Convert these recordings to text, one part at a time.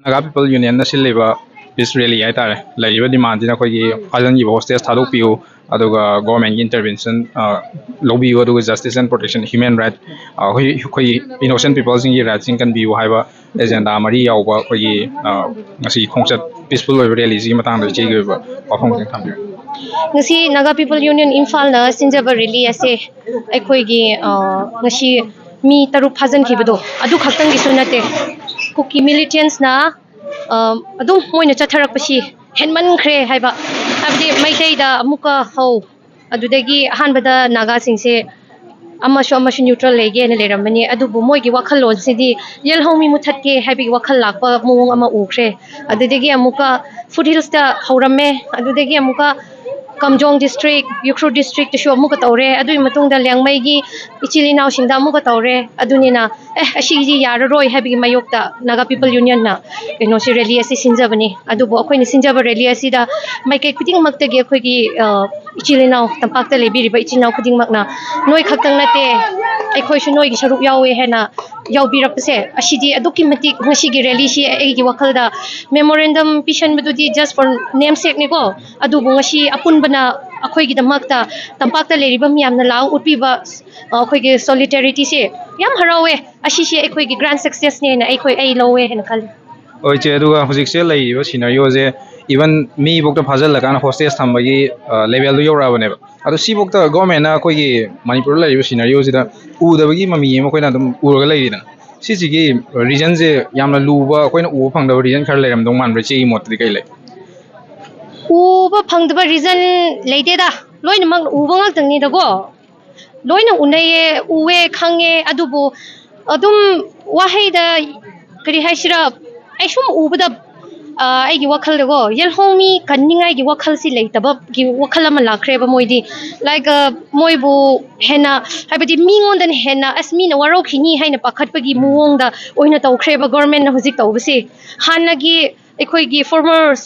Naga People Union na silliba peace rally aitare laiba demand na khoi ajan gi hostage thadok piu aduga government intervention lobby aduga justice and protection human right khoi innocent people sing rights sing kan biu haiba agenda mari yauba khoi ngasi khongchat peaceful rally ji matang da chege ba wafong sing thambi ngasi Naga People Union Imphal na sinjaba rally ase aikhoi gi ngasi mi taruk phajan khibado adu khaktang gi sunate kuki militants na adum moina chatharak pashi henman khre haiba abdi maitai da amuka ho adudagi hanbada naga singse amashu neutral lege ne leramani adubu moigi wakhal lon sidi yelhomi muthatke haibi wakhal lakpa muong ama ukhre adudagi amuka foothills ta horamme adudagi amuka Kamjong district, Yukro district to show muka taure, adu matung da Liangmai ichili now shinda muka taure, adunina, ashiji yaroi happy mayokta, Naga People Union na, no she really as sinjabani, adubo queen sinjaba really as ida, my cutting makta ge quickie ichili now, Tampakta lebi, but ichina pudding magna, no katanate, a question no isharu yawe hena, yaw be rapse, ashidi, a documentic, Nashigi relishi, a wakalda, memorandum, pishan medudi just for namesake nego, adubuashi, apun na akhoi gi damakta tampakta leriba miyam na law utpiba akhoi gi solidarity se yam harawe ashishi akhoi gi grand success ne na akhoi ai lowe hen khal oi che aduga hojik se lai ba scenario je even mi bokta phajal la kan hostage thamba gi level lu yora bane adu si bokta government na akhoi gi manipur lai ba scenario je da u da gi mami ma khoi na dum u ga lai na si si gi region je yam na lu ba khoi na u phang da region khar lairam dong man ba che mot di kai lai uba phangdaba reason leide da loina mang uba ngak tangni da go loina unaye uwe khange adubu adum wahai da kari haishira ai shum uba da ai gi wakhal da go yel homi kanningai gi wakhal si leitaba gi wakhal ama lakhre ba moidi like moibu hena habati mingon dan hena asmi na waro khini haina pakhat pa gi muong da oina tawkhre ba government na hojik tawbse hanna gi ekhoi gi former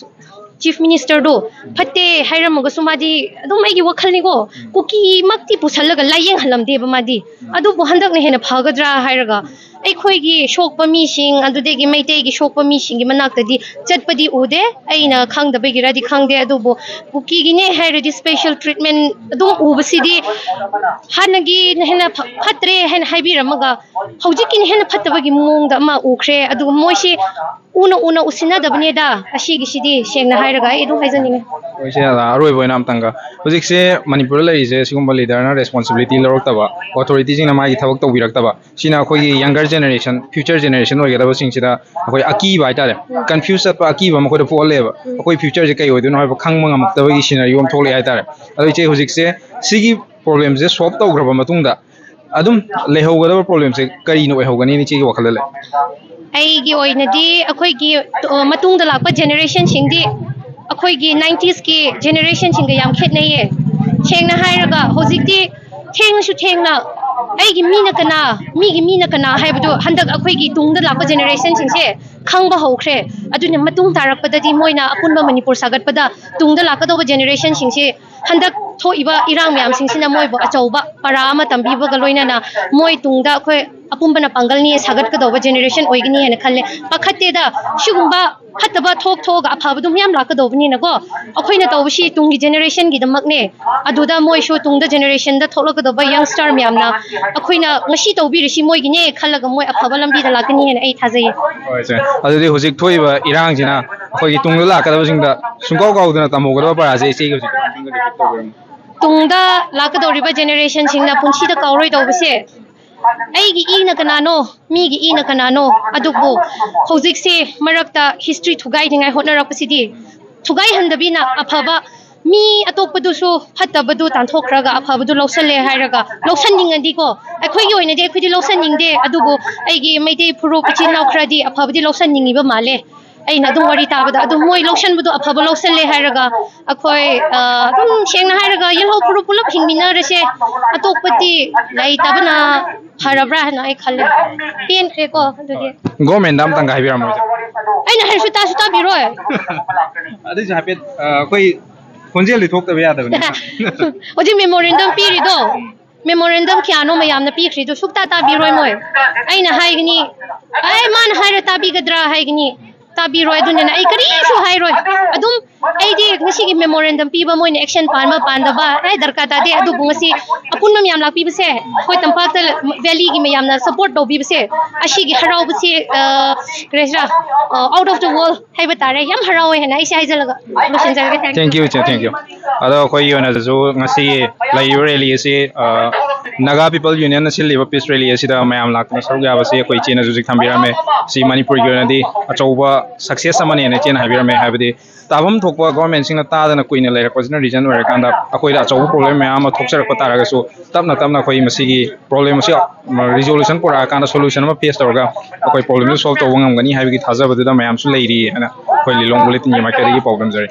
Chief Minister do phatte hairam ga sumadi adum ai gi wakhal ni go kuki makti pusalaga layeng halam de ba madi adu bo handak ne hena phagadra hairaga ai khoi gi shokpa mi sing adu de gi maitei gi shokpa mi sing gi manak ta di chatpadi ude aina khang da be gi radi khang de adu bo kuki gi ne hairadi special treatment adu ubasidi hanagi ne hena phatre hen haibiramaga hojiki ne hena phattaba gi mong da ma ukhre adu moishi una usina da bane da ashigi sidi shengna hairaga ai du haizaninga oise la aroi boina amtanga hojik se manipur lai je sigumba leader na responsibility lorok taba authority jing na mai thabak to birak taba sina khoi younger generation future generation oi gada sing sida khoi aki bai tare confuse pa aki ba mo khoi fo leba khoi future je kai oi dun ha khang mang amak tawi scenario am thole ai tare oi che hojik se sigi problem je solve to graba matungda adum leho gada problem se kari no ho gani ni che wakhal le ai gi oina di akhoi gi matung da lakpa generation singdi akhoi gi 90s ki generation sing ga yam khet nei ye chengna hairaga hojikti thengna ai gi mina kana haibadu handak akhoi gi tungda lakpa generation singse khangba hokre aduna matung tarakpada di moina apunba manipur sagat pada tungda lakadoba generation singse handak thoiba irang myam singsina moibo achauba parama tambiba galoina na moi tungda khoi apumbana pangal ni sagat kadoba generation oigini hena khalle pakhate da shugumba phataba thok aphabadu myam lakadobni na go akhoina tawshi tungi generation gi damakne aduda moi sho tungda generation da tholakadoba youngster myam na akhoina ngashi tawbi rishi moi gi ne khallaga moi aphaba lambi da lakani hena ai thajai oi che adudi hojik thoiba irang jina khoi tungla lakadaba singda sungkau kauduna tamogada para je che gi tungda lakadoriba generation singna punchi da kauroi tawbse aigi ina kanano migi ina kanano adubu hojik se marakta history thugai dingai hotnarak pasidi thugai handabina aphaba mi atokpadu so phatabadu tanthokraga aphabadu lawsale hairaga lawsaningandi ko akhoi gi oina de khoi di lawsaningde adubu aigi maitei phuru pichi nawkhradi aphabadi lawsaningi ba male aina dum wari tabada adu moi lotion budu aphaba lotion le hairaga akhoi dum shengna hairaga yelho puru pulap hingmina rese atokpati lai tabana harabra na ai khalle pen kre ko aduge government dam tanga haibira mo aina harsu ta biroi adu japet koi konjel li thok ta ya da ne oji memorandum pirido memorandum kyano mayam na pikri do sukta ta biroi moi aina haigni ai man haira ta bigadra haigni tabiroi adunina ai karisu hairoi adum ai di ngasi gi memorandum piba moine action panma pandaba ai darka ta de adu bungasi apun mam yam lak pibse koi tampak ta valley gi me yamna support do pibse ashi gi harau bse kresra out of the world haiba tare yam harau hena ai sai jalaga mission jarga thank you che thank you ado khoi yona zo ngasi lai rally ase Naga People Union na silliba peace rally asida mayam lakna saruk yaba se khoi chena juzik thambirame si Manipur gi na di achauba success amane ne chena habirame habidi tabam thokpa government sing na ta da na kuina lai rakosina region where kanda akoi da achauba problem me ama thokchar ko taraga so tapna khoi masigi problem si resolution pura kanda solution ma face torga akoi problem solve to wangam gani habigi thajaba da mayam su leiri ana khoi lilong bulletin yama kari problem jari